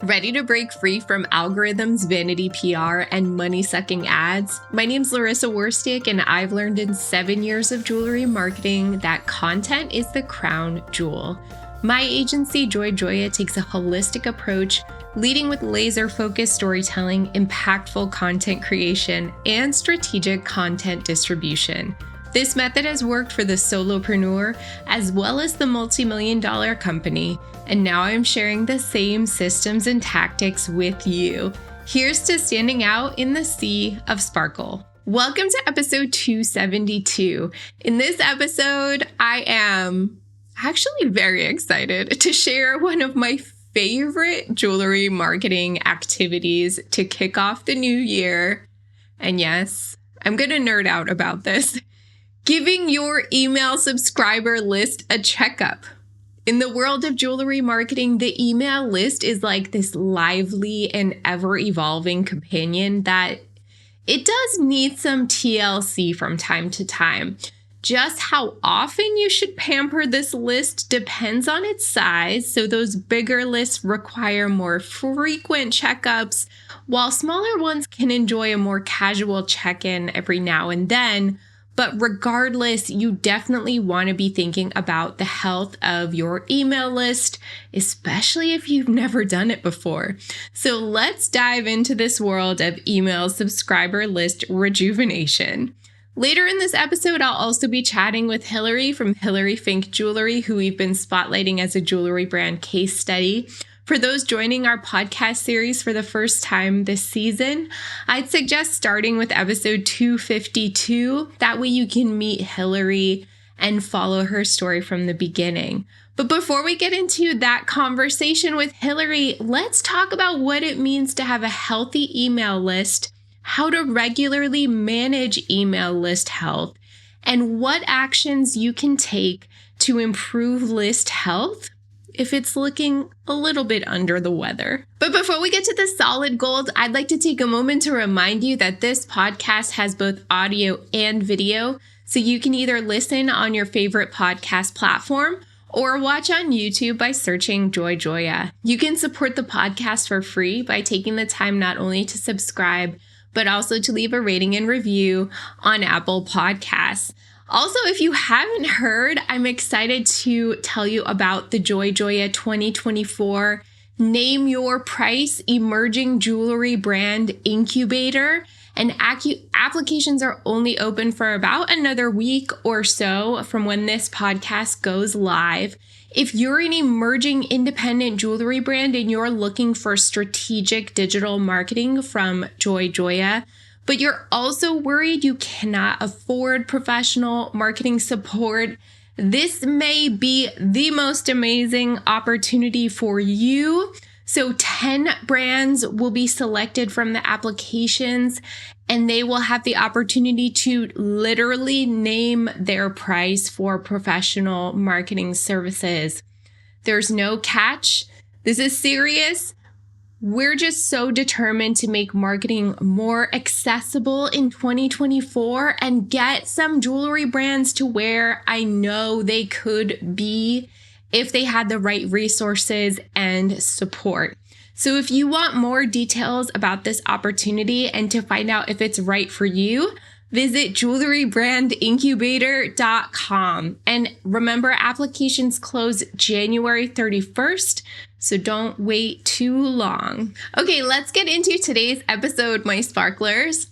Ready to break free from algorithms, vanity PR, and money-sucking ads? My name's Larissa Warstick, and I've learned in 7 years of jewelry marketing that content is the crown jewel. My agency, Joy Joya, takes a holistic approach, leading with laser-focused storytelling, impactful content creation, and strategic content distribution. This method has worked for the solopreneur as well as the multi-million-dollar company, and now I'm sharing the same systems and tactics with you. Here's to standing out in the sea of sparkle. Welcome to episode 272. In this episode, I am actually very excited to share one of my favorite jewelry marketing activities to kick off the new year. And yes, I'm going to nerd out about this. Giving your email subscriber list a checkup. In the world of jewelry marketing, the email list is like this lively and ever-evolving companion that it does need some TLC from time to time. Just how often you should pamper this list depends on its size, so those bigger lists require more frequent checkups, while smaller ones can enjoy a more casual check-in every now and then. But regardless, you definitely want to be thinking about the health of your email list, especially if you've never done it before. So let's dive into this world of email subscriber list rejuvenation. Later in this episode, I'll also be chatting with Hilary from Hilary Finck Jewelry, who we've been spotlighting as a jewelry brand case study. For those joining our podcast series for the first time this season, I'd suggest starting with episode 252. That way you can meet Hilary and follow her story from the beginning. But before we get into that conversation with Hilary, let's talk about what it means to have a healthy email list, how to regularly manage email list health, and what actions you can take to improve list health if it's looking a little bit under the weather. But before we get to the solid gold, I'd like to take a moment to remind you that this podcast has both audio and video, so you can either listen on your favorite podcast platform or watch on YouTube by searching Joy Joya. You can support the podcast for free by taking the time not only to subscribe, but also to leave a rating and review on Apple Podcasts. Also, if you haven't heard, I'm excited to tell you about the Joy Joya 2024 Name Your Price Emerging Jewelry Brand Incubator. And applications are only open for about another week or so from when this podcast goes live. If you're an emerging independent jewelry brand and you're looking for strategic digital marketing from Joy Joya, but you're also worried you cannot afford professional marketing support, this may be the most amazing opportunity for you. So 10 brands will be selected from the applications, and they will have the opportunity to literally name their price for professional marketing services. There's no catch. This is serious. We're just so determined to make marketing more accessible in 2024 and get some jewelry brands to where I know they could be if they had the right resources and support. So if you want more details about this opportunity and to find out if it's right for you, visit jewelrybrandincubator.com. And remember, applications close January 31st. So don't wait too long. Okay, let's get into today's episode, my sparklers.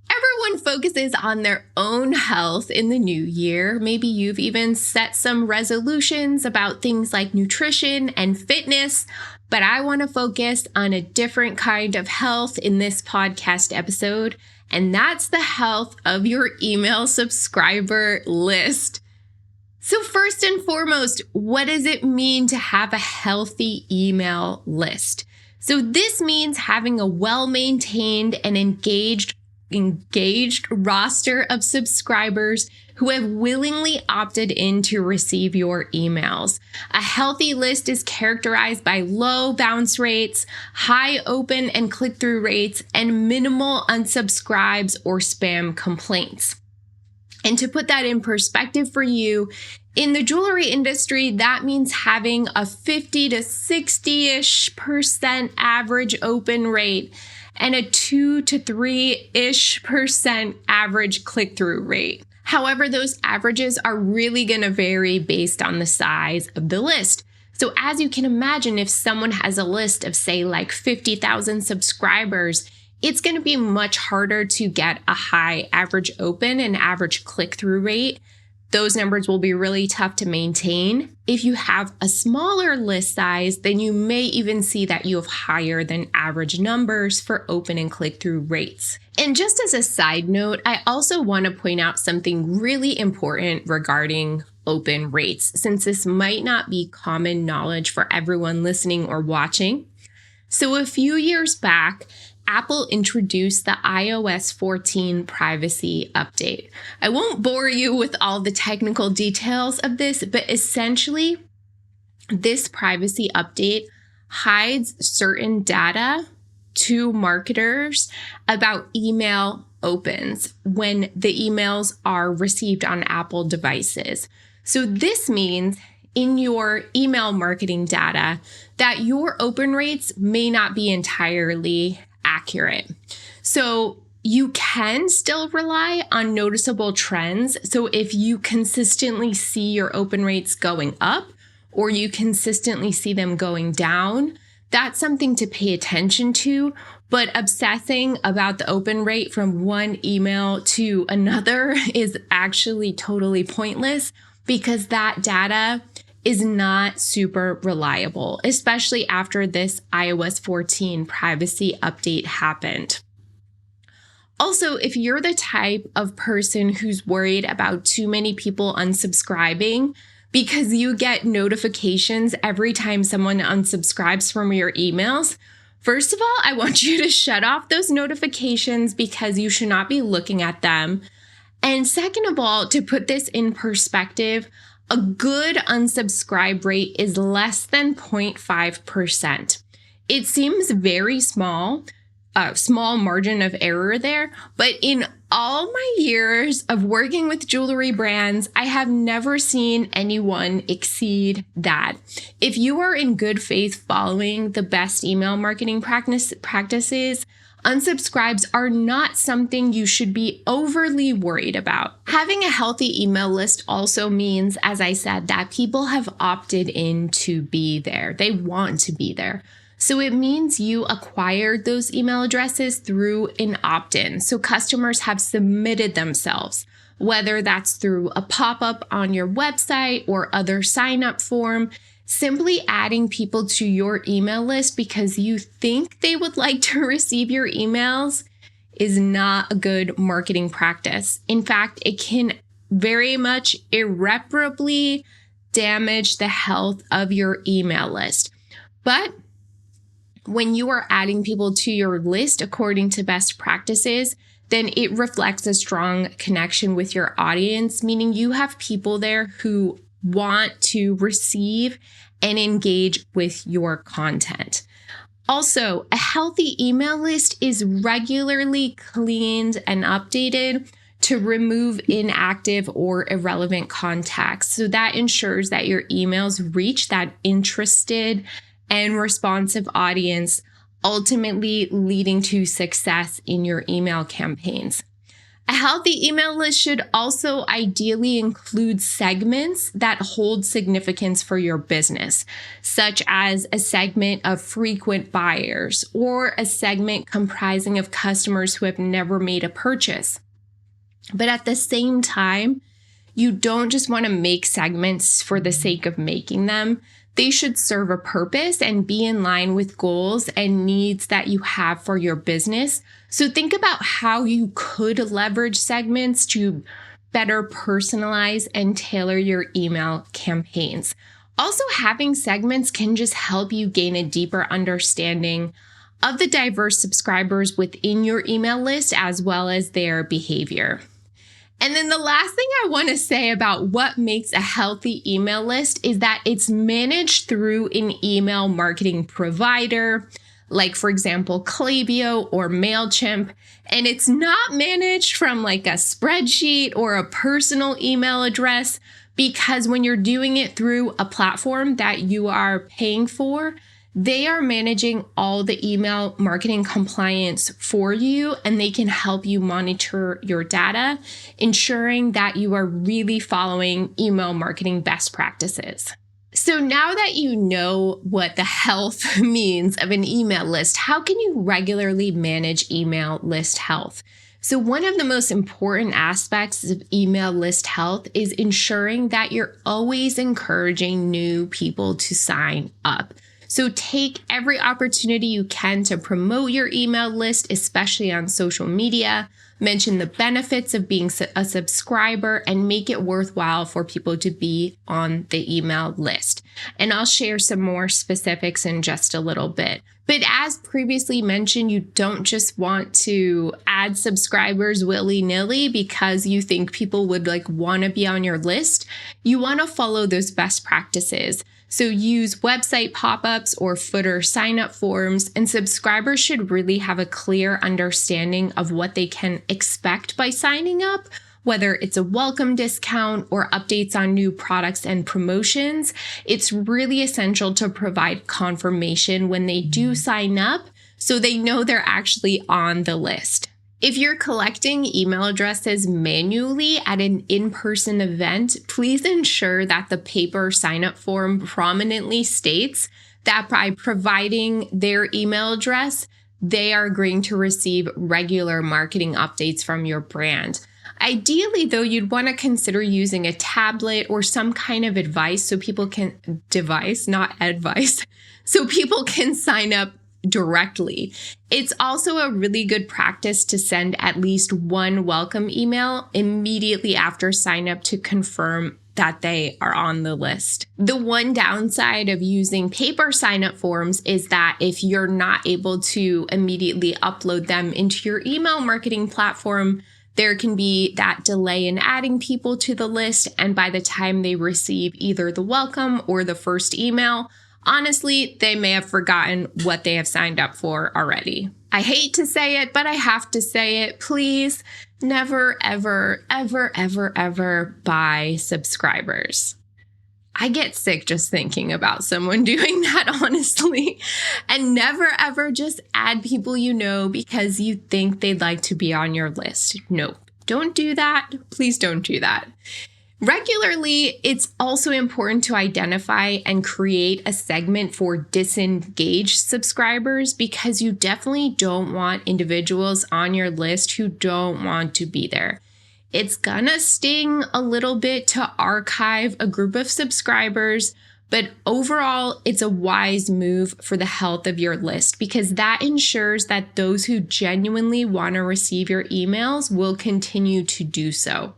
Everyone focuses on their own health in the new year. Maybe you've even set some resolutions about things like nutrition and fitness, but I want to focus on a different kind of health in this podcast episode, and that's the health of your email subscriber list. So first and foremost, what does it mean to have a healthy email list? So this means having a well-maintained and engaged roster of subscribers who have willingly opted in to receive your emails. A healthy list is characterized by low bounce rates, high open and click-through rates, and minimal unsubscribes or spam complaints. And to put that in perspective for you, In the jewelry industry, that means having a 50 to 60-ish% average open rate and a 2 to 3-ish% average click-through rate. However, those averages are really going to vary based on the size of the list. So as you can imagine, if someone has a list of, say, like 50,000 subscribers, it's going to be much harder to get a high average open and average click-through rate. Those numbers will be really tough to maintain. If you have a smaller list size, then you may even see that you have higher than average numbers for open and click-through rates. And just as a side note, I also want to point out something really important regarding open rates, since this might not be common knowledge for everyone listening or watching. So a few years back, Apple introduced the iOS 14 privacy update. I won't bore you with all the technical details of this, but essentially, this privacy update hides certain data to marketers about email opens when the emails are received on Apple devices. So this means in your email marketing data that your open rates may not be entirely accurate. So you can still rely on noticeable trends. So if you consistently see your open rates going up or you consistently see them going down, that's something to pay attention to. But obsessing about the open rate from one email to another is actually totally pointless because that data is not super reliable, especially after this iOS 14 privacy update happened. Also, if you're the type of person who's worried about too many people unsubscribing because you get notifications every time someone unsubscribes from your emails, first of all, I want you to shut off those notifications because you should not be looking at them. And second of all, to put this in perspective, a good unsubscribe rate is less than 0.5%. It seems very small margin of error there, but in all my years of working with jewelry brands, I have never seen anyone exceed that. If you are in good faith following the best email marketing practices, unsubscribes are not something you should be overly worried about. Having a healthy email list also means, as I said, that people have opted in to be there. They want to be there. So it means you acquired those email addresses through an opt-in. So customers have submitted themselves, whether that's through a pop-up on your website or other sign-up form. Simply adding people to your email list because you think they would like to receive your emails is not a good marketing practice. In fact, it can very much irreparably damage the health of your email list. But when you are adding people to your list according to best practices, then it reflects a strong connection with your audience, meaning you have people there who want to receive and engage with your content. Also, a healthy email list is regularly cleaned and updated to remove inactive or irrelevant contacts. So that ensures that your emails reach that interested and responsive audience, ultimately leading to success in your email campaigns. A healthy email list should also ideally include segments that hold significance for your business, such as a segment of frequent buyers or a segment comprising of customers who have never made a purchase. But at the same time, you don't just want to make segments for the sake of making them. They should serve a purpose and be in line with goals and needs that you have for your business. So think about how you could leverage segments to better personalize and tailor your email campaigns. Also, having segments can just help you gain a deeper understanding of the diverse subscribers within your email list as well as their behavior. And then the last thing I want to say about what makes a healthy email list is that it's managed through an email marketing provider, like for example, Klaviyo or MailChimp, and it's not managed from like a spreadsheet or a personal email address because when you're doing it through a platform that you are paying for, they are managing all the email marketing compliance for you, and they can help you monitor your data, ensuring that you are really following email marketing best practices. So now that you know what the health means of an email list, how can you regularly manage email list health? So one of the most important aspects of email list health is ensuring that you're always encouraging new people to sign up. So take every opportunity you can to promote your email list, especially on social media. Mention the benefits of being a subscriber and make it worthwhile for people to be on the email list. And I'll share some more specifics in just a little bit. But as previously mentioned, you don't just want to add subscribers willy-nilly because you think people would want to be on your list. You want to follow those best practices. So use website pop-ups or footer sign-up forms, and subscribers should really have a clear understanding of what they can expect by signing up, whether it's a welcome discount or updates on new products and promotions. It's really essential to provide confirmation when they do sign up so they know they're actually on the list. If you're collecting email addresses manually at an in-person event, please ensure that the paper sign-up form prominently states that by providing their email address, they are agreeing to receive regular marketing updates from your brand. Ideally, though, you'd want to consider using a tablet or some kind of advice so people can sign up directly. It's also a really good practice to send at least one welcome email immediately after sign up to confirm that they are on the list. The one downside of using paper sign-up forms is that if you're not able to immediately upload them into your email marketing platform, there can be that delay in adding people to the list, and by the time they receive either the welcome or the first email, honestly, they may have forgotten what they have signed up for already. I hate to say it, but I have to say it. Please never, ever, ever, ever, ever buy subscribers. I get sick just thinking about someone doing that, honestly. And never, ever just add people you know because you think they'd like to be on your list. No, don't do that. Please don't do that. Regularly, it's also important to identify and create a segment for disengaged subscribers because you definitely don't want individuals on your list who don't want to be there. It's gonna sting a little bit to archive a group of subscribers, but overall, it's a wise move for the health of your list because that ensures that those who genuinely want to receive your emails will continue to do so.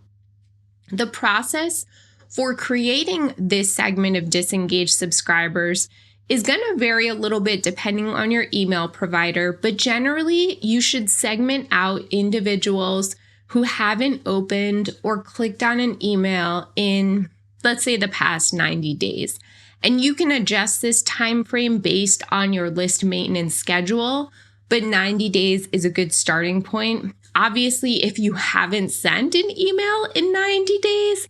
The process for creating this segment of disengaged subscribers is going to vary a little bit depending on your email provider, but generally you should segment out individuals who haven't opened or clicked on an email in, let's say, the past 90 days. And you can adjust this time frame based on your list maintenance schedule, but 90 days is a good starting point. Obviously, if you haven't sent an email in 90 days,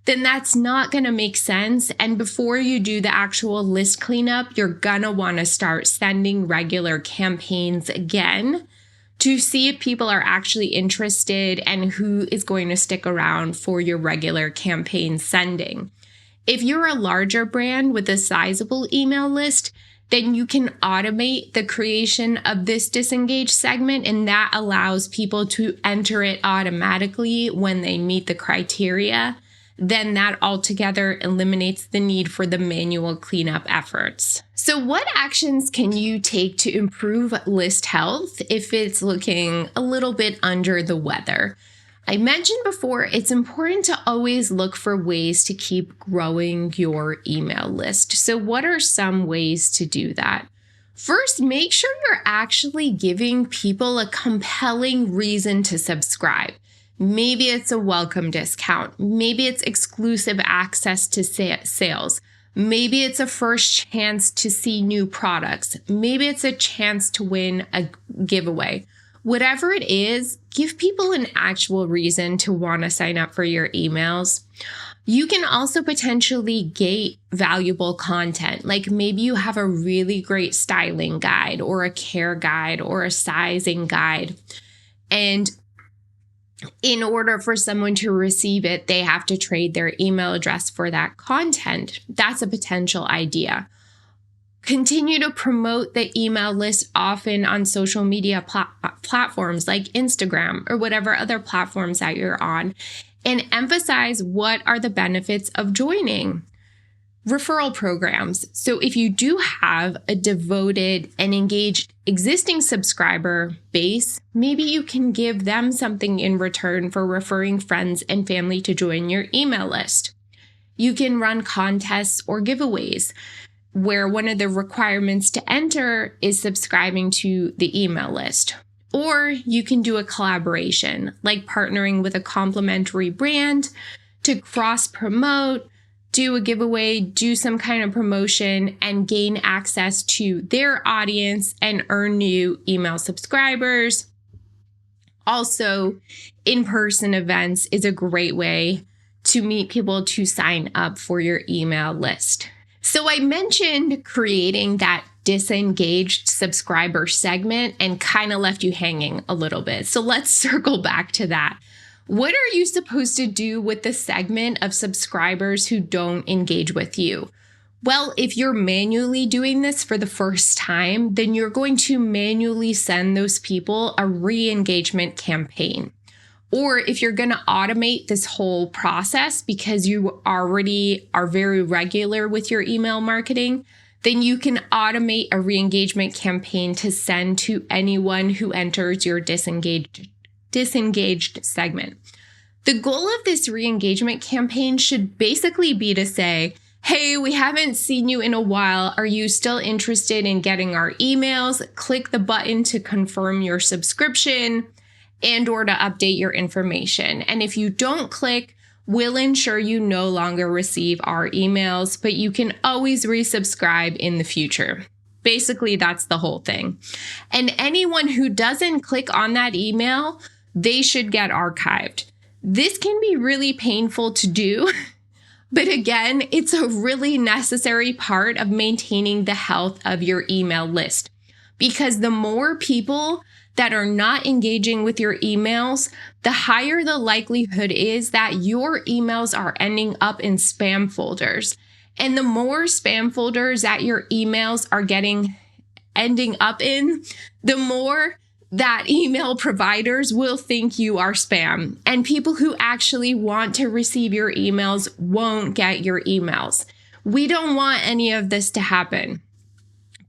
then that's not going to make sense. And before you do the actual list cleanup, you're going to want to start sending regular campaigns again to see if people are actually interested and who is going to stick around for your regular campaign sending. If you're a larger brand with a sizable email list, then you can automate the creation of this disengaged segment, and that allows people to enter it automatically when they meet the criteria. Then that altogether eliminates the need for the manual cleanup efforts. So what actions can you take to improve list health if it's looking a little bit under the weather? I mentioned before, it's important to always look for ways to keep growing your email list. So what are some ways to do that? First, make sure you're actually giving people a compelling reason to subscribe. Maybe it's a welcome discount. Maybe it's exclusive access to sales. Maybe it's a first chance to see new products. Maybe it's a chance to win a giveaway. Whatever it is, give people an actual reason to want to sign up for your emails. You can also potentially gate valuable content. Like maybe you have a really great styling guide or a care guide or a sizing guide. And in order for someone to receive it, they have to trade their email address for that content. That's a potential idea. Continue to promote the email list often on social media platforms like Instagram or whatever other platforms that you're on, and emphasize what are the benefits of joining. Referral programs. So if you do have a devoted and engaged existing subscriber base, maybe you can give them something in return for referring friends and family to join your email list. You can run contests or giveaways where one of the requirements to enter is subscribing to the email list. Or you can do a collaboration, like partnering with a complementary brand to cross-promote, do a giveaway, do some kind of promotion, and gain access to their audience and earn new email subscribers. Also, in-person events is a great way to meet people to sign up for your email list. So I mentioned creating that disengaged subscriber segment and kind of left you hanging a little bit. So let's circle back to that. What are you supposed to do with the segment of subscribers who don't engage with you? Well, if you're manually doing this for the first time, then you're going to manually send those people a re-engagement campaign. Or if you're going to automate this whole process because you already are very regular with your email marketing, then you can automate a re-engagement campaign to send to anyone who enters your disengaged segment. The goal of this re-engagement campaign should basically be to say, hey, we haven't seen you in a while. Are you still interested in getting our emails? Click the button to confirm your subscription and or to update your information. And if you don't click, we'll ensure you no longer receive our emails, but you can always resubscribe in the future. Basically, that's the whole thing. And anyone who doesn't click on that email, they should get archived. This can be really painful to do, but again, it's a really necessary part of maintaining the health of your email list, because the more people that are not engaging with your emails, the higher the likelihood is that your emails are ending up in spam folders. And the more spam folders that your emails are ending up in, the more that email providers will think you are spam. And people who actually want to receive your emails won't get your emails. We don't want any of this to happen.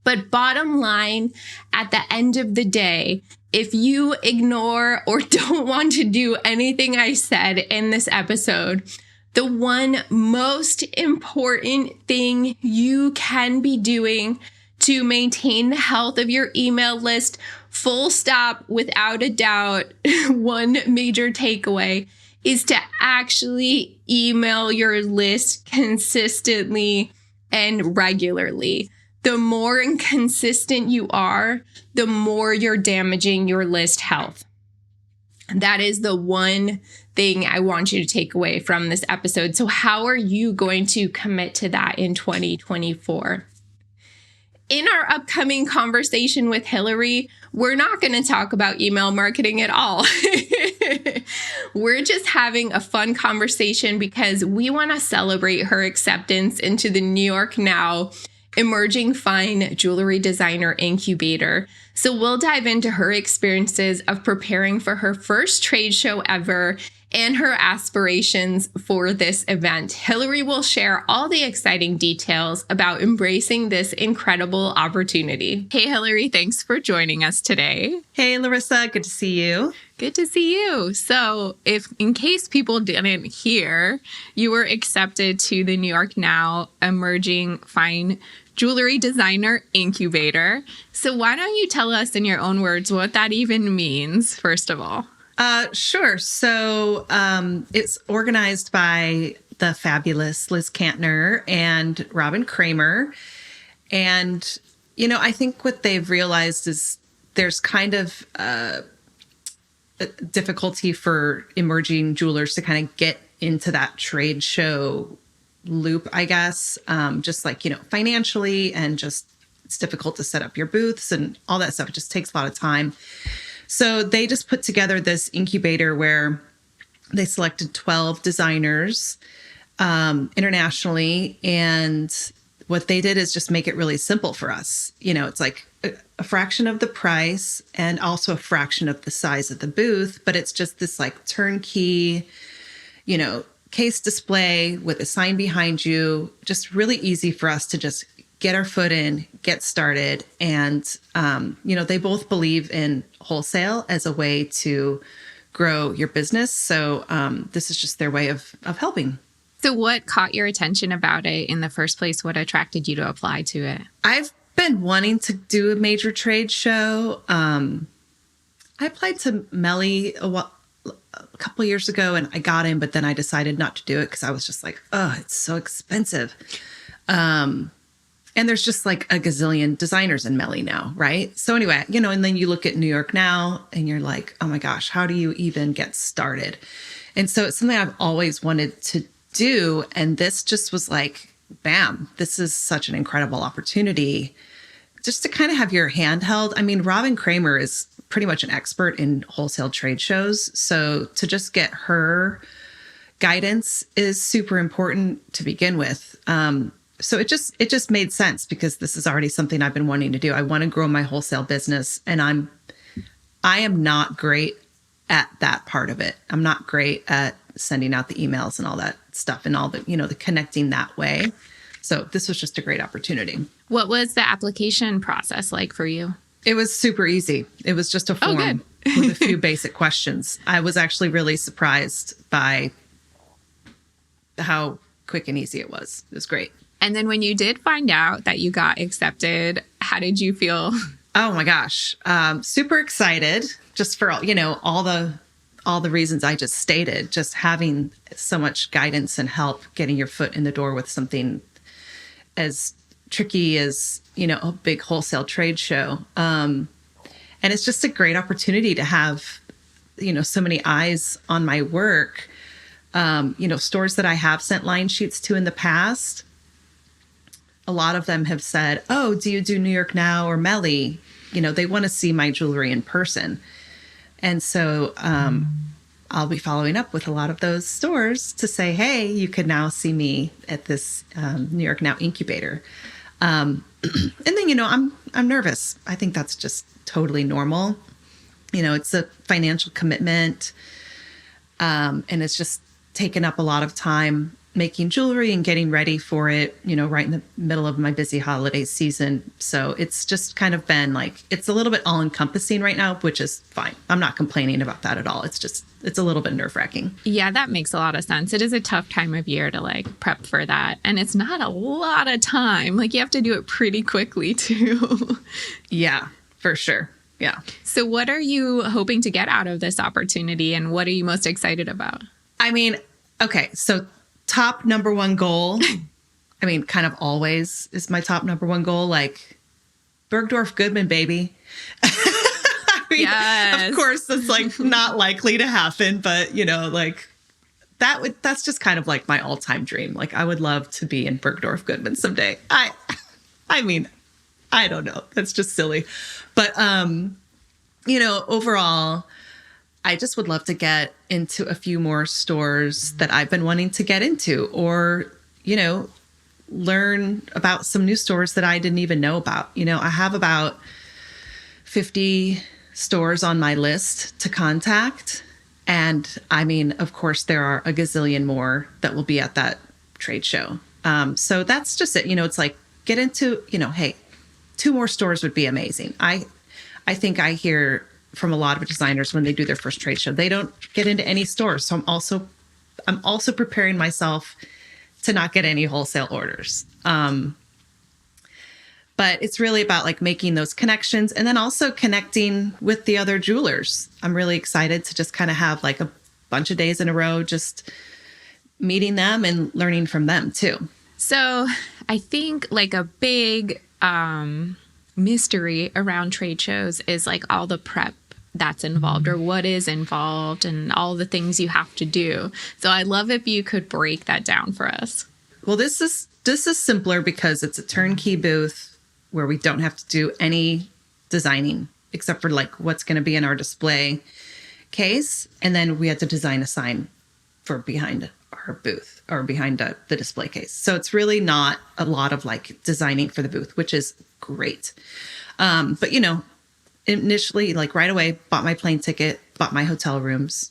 But bottom line, at the end of the day, if you ignore or don't want to do anything I said in this episode, the one most important thing you can be doing to maintain the health of your email list, full stop, without a doubt, one major takeaway is to actually email your list consistently and regularly. The more inconsistent you are, the more you're damaging your list health. That is the one thing I want you to take away from this episode. So how are you going to commit to that in 2024? In our upcoming conversation with Hilary, we're not going to talk about email marketing at all. We're just having a fun conversation because we want to celebrate her acceptance into the New York Now Emerging Fine Jewelry Designer Incubator. So we'll dive into her experiences of preparing for her first trade show ever and her aspirations for this event. Hilary will share all the exciting details about embracing this incredible opportunity. Hey, Hilary, thanks for joining us today. Hey, Larissa, good to see you. Good to see you. So in case people didn't hear, you were accepted to the New York Now Emerging Fine Jewelry Designer Incubator. So why don't you tell us in your own words what that even means, first of all? Sure. So it's organized by the fabulous Liz Kantner and Robin Kramer. And, I think what they've realized is there's kind of difficulty for emerging jewelers to kind of get into that trade show loop, I guess, just like, financially, and just it's difficult to set up your booths and all that stuff. It just takes a lot of time. So they just put together this incubator where they selected 12 designers internationally. And what they did is just make it really simple for us. It's like a fraction of the price and also a fraction of the size of the booth, but it's just this like turnkey, case display with a sign behind you, just really easy for us to just get our foot in, get started. And, they both believe in wholesale as a way to grow your business. So this is just their way of helping. So what caught your attention about it in the first place? What attracted you to apply to it? I've been wanting to do a major trade show. I applied to Melly a couple of years ago and I got in, but then I decided not to do it because I was just like, oh, it's so expensive. And there's just like a gazillion designers in Melly now, right? So anyway, and then you look at New York Now and you're like, oh my gosh, how do you even get started? And so it's something I've always wanted to do. And this just was like, bam, this is such an incredible opportunity just to kind of have your hand held. I mean, Robin Kramer is pretty much an expert in wholesale trade shows. So to just get her guidance is super important to begin with. So it just made sense because this is already something I've been wanting to do. I want to grow my wholesale business, and I am not great at that part of it. I'm not great at sending out the emails and all that stuff and all the, the connecting that way. So this was just a great opportunity. What was the application process like for you? It was super easy. It was just a form with a few basic questions. I was actually really surprised by how quick and easy it was. It was great. And then when you did find out that you got accepted, how did you feel? Oh my gosh. Super excited just for, all the reasons I just stated, just having so much guidance and help getting your foot in the door with something as tricky as, a big wholesale trade show. And it's just a great opportunity to have, so many eyes on my work. Stores that I have sent line sheets to in the past, a lot of them have said, oh, do you do New York Now or Melly? They want to see my jewelry in person. And so I'll be following up with a lot of those stores to say, hey, you can now see me at this New York Now incubator. And then, I'm nervous. I think that's just totally normal. It's a financial commitment. And it's just taken up a lot of time making jewelry and getting ready for it, right in the middle of my busy holiday season. So it's just kind of been like, it's a little bit all encompassing right now, which is fine. I'm not complaining about that at all. It's a little bit nerve wracking. Yeah, that makes a lot of sense. It is a tough time of year to like prep for that. And it's not a lot of time. Like you have to do it pretty quickly too. Yeah, for sure. Yeah. So what are you hoping to get out of this opportunity and what are you most excited about? I mean, okay, so top number one goal, kind of always is my top number one goal, like Bergdorf Goodman, baby. Yes. Of course, that's like not likely to happen, but that's just kind of like my all-time dream. Like I would love to be in Bergdorf Goodman someday. I don't know. That's just silly. But, overall, I just would love to get into a few more stores that I've been wanting to get into or, learn about some new stores that I didn't even know about. I have about 50 stores on my list to contact. And of course, there are a gazillion more that will be at that trade show. So that's just it. It's like get into, hey, 2 more stores would be amazing. I think I hear from a lot of designers when they do their first trade show, they don't get into any stores. So I'm also preparing myself to not get any wholesale orders. But it's really about like making those connections and then also connecting with the other jewelers. I'm really excited to just kind of have like a bunch of days in a row, just meeting them and learning from them too. So I think like a big mystery around trade shows is like all the prep that's involved or what is involved and all the things you have to do. So I'd love if you could break that down for us. Well, this is simpler because it's a turnkey booth where we don't have to do any designing except for like what's going to be in our display case. And then we had to design a sign for behind our booth or behind the display case. So it's really not a lot of like designing for the booth, which is great. But initially, like right away, bought my plane ticket, bought my hotel rooms.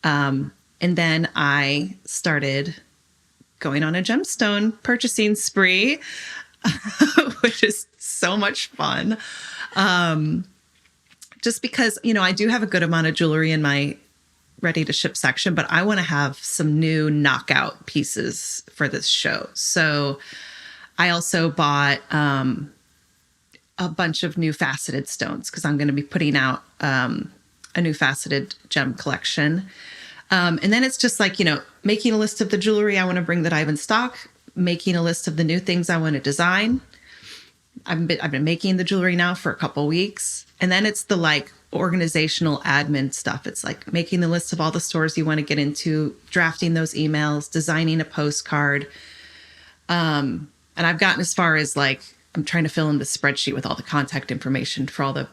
And then I started going on a gemstone purchasing spree, which is so much fun. Just because, I do have a good amount of jewelry in my ready to ship section, but I want to have some new knockout pieces for this show. So I also bought a bunch of new faceted stones because I'm going to be putting out a new faceted gem collection. And then it's just like, making a list of the jewelry I want to bring that I have in stock, making a list of the new things I want to design. I've been making the jewelry now for a couple weeks. And then it's the like organizational admin stuff. It's like making the list of all the stores you want to get into, drafting those emails, designing a postcard. And I've gotten as far as like, I'm trying to fill in the spreadsheet with all the contact information for all the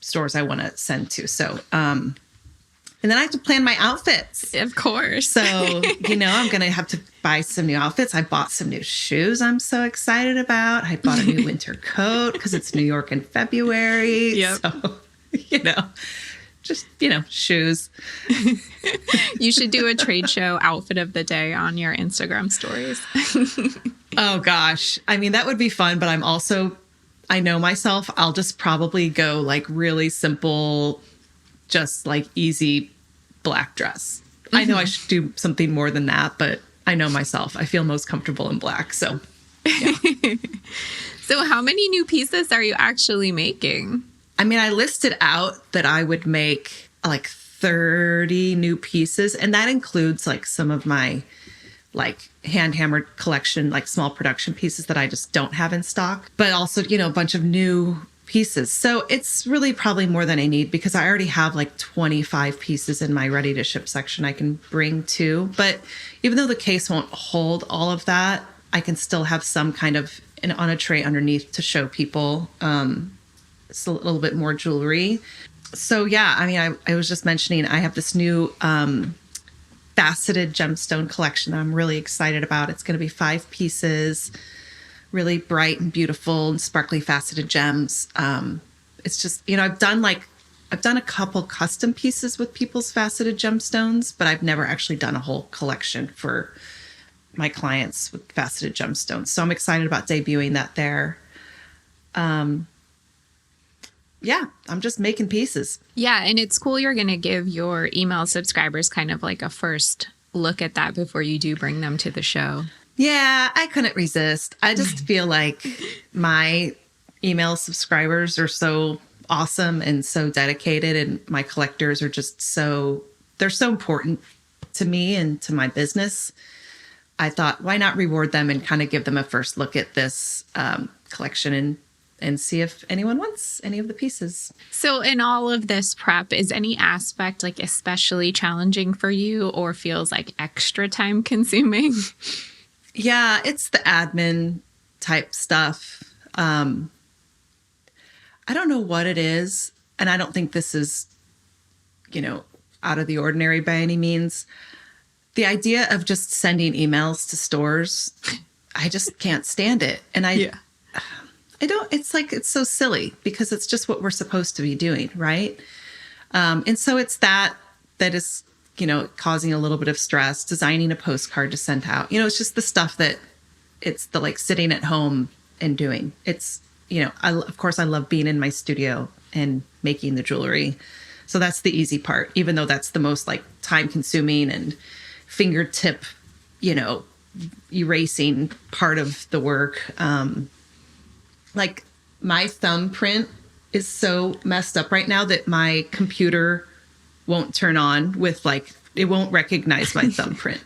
stores I want to send to. So, and then I have to plan my outfits. Of course. So, I'm going to have to buy some new outfits. I bought some new shoes I'm so excited about. I bought a new winter coat because it's New York in February. Yep. So, just, shoes. You should do a trade show outfit of the day on your Instagram stories. Oh, gosh. I mean, that would be fun, but I know myself. I'll just probably go like really simple, just like easy black dress. Mm-hmm. I know I should do something more than that, but I know myself. I feel most comfortable in black. So, yeah. So how many new pieces are you actually making? I mean, I listed out that I would make like 30 new pieces. And that includes like some of my like hand hammered collection, like small production pieces that I just don't have in stock, but also, a bunch of new pieces. So it's really probably more than I need because I already have like 25 pieces in my ready to ship section I can bring to. But even though the case won't hold all of that, I can still have some kind of on a tray underneath to show people it's a little bit more jewelry. So yeah, I mean, I was just mentioning I have this new faceted gemstone collection that I'm really excited about. It's going to be 5 pieces, really bright and beautiful and sparkly faceted gems. It's just, I've done a couple custom pieces with people's faceted gemstones, but I've never actually done a whole collection for my clients with faceted gemstones. So I'm excited about debuting that there. Yeah, I'm just making pieces. Yeah, and it's cool you're going to give your email subscribers kind of like a first look at that before you do bring them to the show. Yeah, I couldn't resist. I just feel like my email subscribers are so awesome and so dedicated, and my collectors are just they're so important to me and to my business. I thought, why not reward them and kind of give them a first look at this collection and see if anyone wants any of the pieces. So in all of this prep, is any aspect like especially challenging for you or feels like extra time consuming? Yeah, it's the admin type stuff. I don't know what it is. And I don't think this is, out of the ordinary by any means. The idea of just sending emails to stores, I just can't stand it. And it's so silly because it's just what we're supposed to be doing, right? And so it's that is, causing a little bit of stress, designing a postcard to send out. It's just the stuff that it's the like sitting at home and doing. It's, of course I love being in my studio and making the jewelry. So that's the easy part, even though that's the most like time consuming and fingertip, erasing part of the work. Like my thumbprint is so messed up right now that my computer won't turn on with it won't recognize my thumbprint.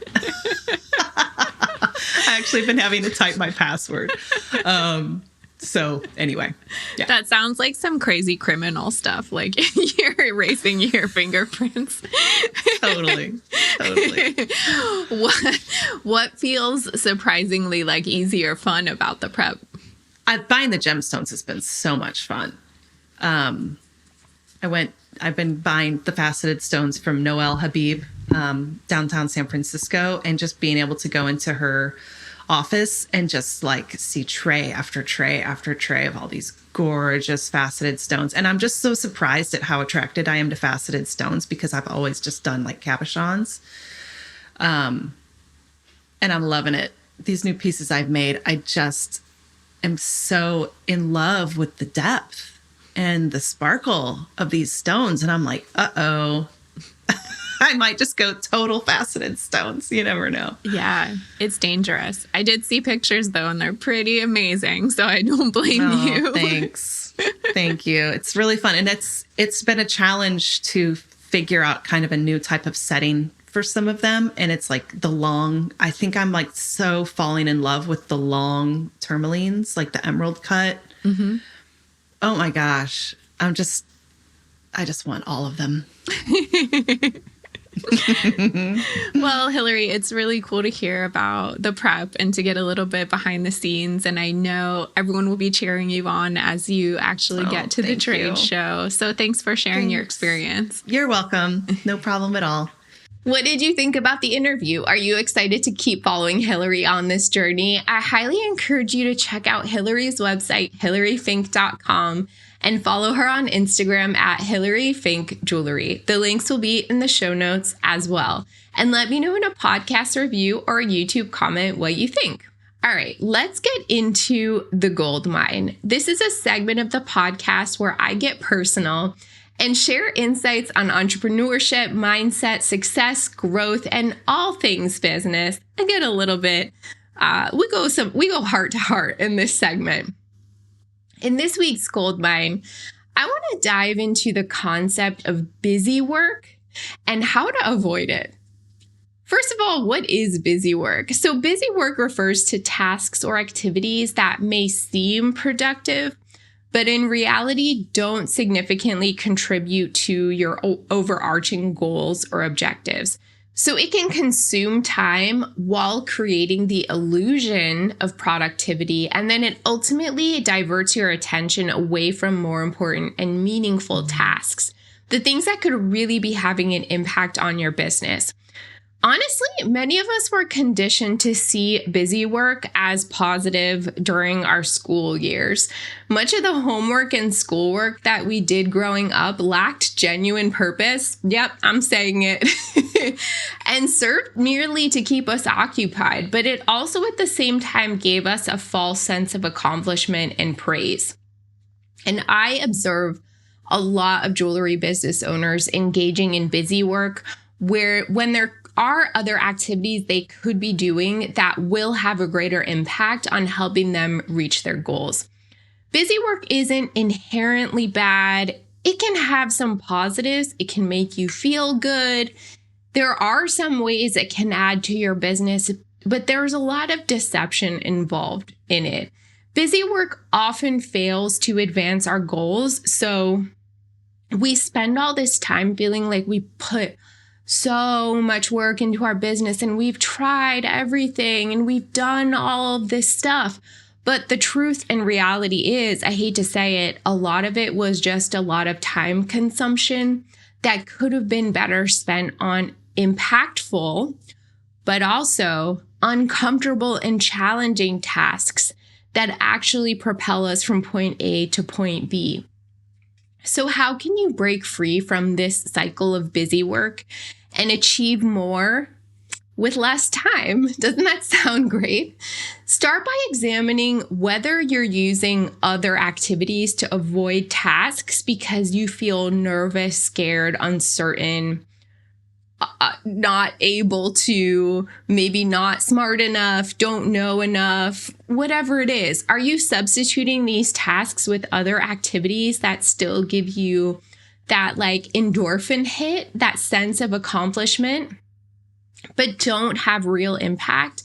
I actually been having to type my password. So anyway, yeah. That sounds like some crazy criminal stuff. Like you're erasing your fingerprints. Totally. What feels surprisingly like easy or fun about the prep? Buying the gemstones has been so much fun. I've been buying the faceted stones from Noelle Habib, downtown San Francisco, and just being able to go into her office and just like see tray after tray after tray of all these gorgeous faceted stones. And I'm just so surprised at how attracted I am to faceted stones because I've always just done like cabochons. And I'm loving it. These new pieces I've made, I just am so in love with the depth and the sparkle of these stones. And I'm like, uh-oh. I might just go total faceted stones. You never know. Yeah, it's dangerous. I did see pictures, though, and they're pretty amazing. So I don't blame you. Thanks. Thank you. It's really fun. And it's been a challenge to figure out kind of a new type of setting for some of them. And it's like I think I'm like so falling in love with the long tourmalines, like the emerald cut. Mm-hmm. Oh my gosh. I just want all of them. Well, Hilary, it's really cool to hear about the prep and to get a little bit behind the scenes. And I know everyone will be cheering you on as you actually get to the trade show. So thanks for sharing your experience. You're welcome. No problem at all. What did you think about the interview? Are you excited to keep following Hilary on this journey? I highly encourage you to check out Hilary's website, hilaryfink.com, and follow her on Instagram at Hilary Finck Jewelry. The links will be in the show notes as well. And let me know in a podcast review or a YouTube comment what you think. All right, let's get into the gold mine. This is a segment of the podcast where I get personal and share insights on entrepreneurship, mindset, success, growth, and all things business. I get a little bit, we go heart to heart in this segment. In this week's gold mine, I want to dive into the concept of busy work and how to avoid it. First of all, what is busy work? So busy work refers to tasks or activities that may seem productive, but in reality don't significantly contribute to your overarching goals or objectives. So it can consume time while creating the illusion of productivity, and then it ultimately diverts your attention away from more important and meaningful tasks, the things that could really be having an impact on your business. Honestly, many of us were conditioned to see busy work as positive during our school years. Much of the homework and schoolwork that we did growing up lacked genuine purpose. Yep, I'm saying it. And served merely to keep us occupied, but it also at the same time gave us a false sense of accomplishment and praise. And I observe a lot of jewelry business owners engaging in busy work when there are other activities they could be doing that will have a greater impact on helping them reach their goals. Busy work isn't inherently bad. It can have some positives. It can make you feel good. There are some ways it can add to your business, but there's a lot of deception involved in it. Busy work often fails to advance our goals, so we spend all this time feeling like we put so much work into our business and we've tried everything and we've done all of this stuff. But the truth and reality is, I hate to say it, a lot of it was just a lot of time consumption that could have been better spent on impactful, but also uncomfortable and challenging tasks that actually propel us from point A to point B. So how can you break free from this cycle of busy work and achieve more with less time? Doesn't that sound great? Start by examining whether you're using other activities to avoid tasks because you feel nervous, scared, uncertain, not able to, maybe not smart enough, don't know enough, whatever it is. Are you substituting these tasks with other activities that still give you that like endorphin hit, that sense of accomplishment, but don't have real impact?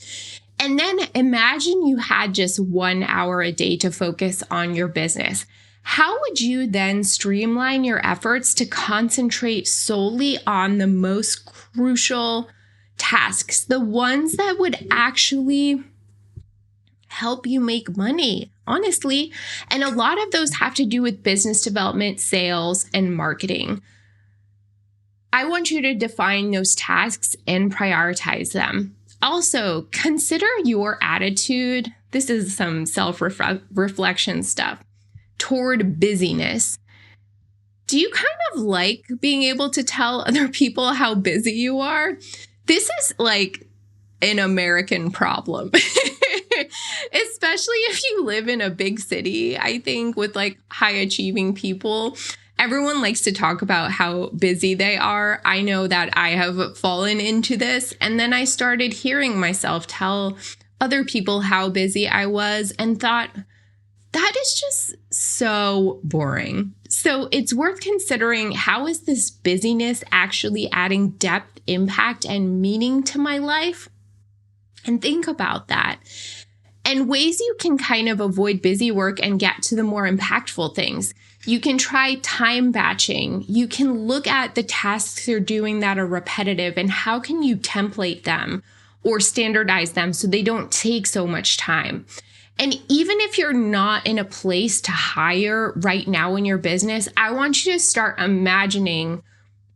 And then imagine you had just 1 hour a day to focus on your business. How would you then streamline your efforts to concentrate solely on the most crucial tasks, the ones that would actually help you make money, honestly? And a lot of those have to do with business development, sales, and marketing. I want you to define those tasks and prioritize them. Also, consider your attitude. This is some self-reflection stuff toward busyness. Do you kind of like being able to tell other people how busy you are? This is like an American problem, especially if you live in a big city. I think with like high achieving people, everyone likes to talk about how busy they are. I know that I have fallen into this. And then I started hearing myself tell other people how busy I was and thought, that is just so boring. So it's worth considering, how is this busyness actually adding depth, impact, and meaning to my life? And think about that. And ways you can kind of avoid busy work and get to the more impactful things. You can try time batching. You can look at the tasks you're doing that are repetitive and how can you template them or standardize them so they don't take so much time. And even if you're not in a place to hire right now in your business, I want you to start imagining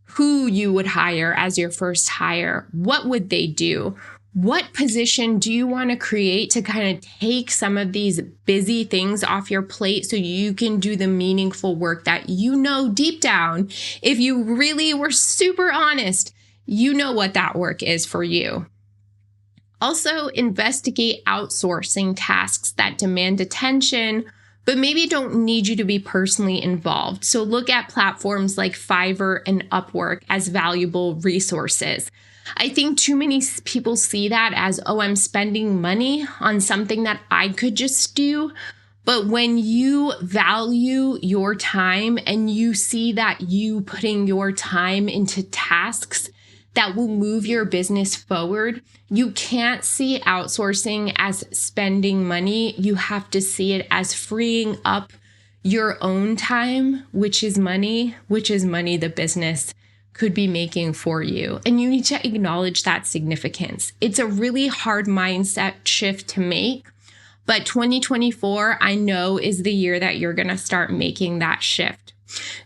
who you would hire as your first hire. What would they do? What position do you want to create to kind of take some of these busy things off your plate so you can do the meaningful work that you know deep down, if you really were super honest, you know what that work is for you. Also, investigate outsourcing tasks that demand attention, but maybe don't need you to be personally involved. So look at platforms like Fiverr and Upwork as valuable resources. I think too many people see that as, oh, I'm spending money on something that I could just do. But when you value your time and you see that you putting your time into tasks that will move your business forward, you can't see outsourcing as spending money. You have to see it as freeing up your own time, which is money the business could be making for you. And you need to acknowledge that significance. It's a really hard mindset shift to make, but 2024, I know, is the year that you're going to start making that shift.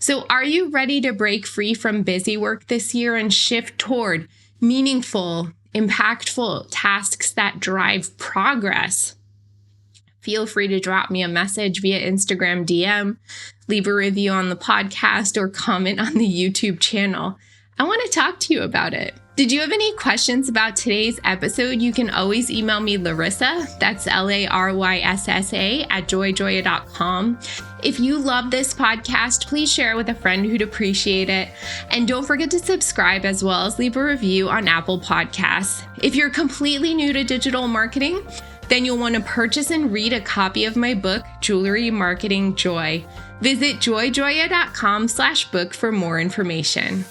So are you ready to break free from busy work this year and shift toward meaningful, impactful tasks that drive progress? Feel free to drop me a message via Instagram DM, leave a review on the podcast, or comment on the YouTube channel. I want to talk to you about it. Did you have any questions about today's episode? You can always email me Larissa, that's LARYSSA @joyjoya.com. If you love this podcast, please share it with a friend who'd appreciate it. And don't forget to subscribe as well as leave a review on Apple Podcasts. If you're completely new to digital marketing, then you'll want to purchase and read a copy of my book, Jewelry Marketing Joy. Visit joyjoya.com/book for more information.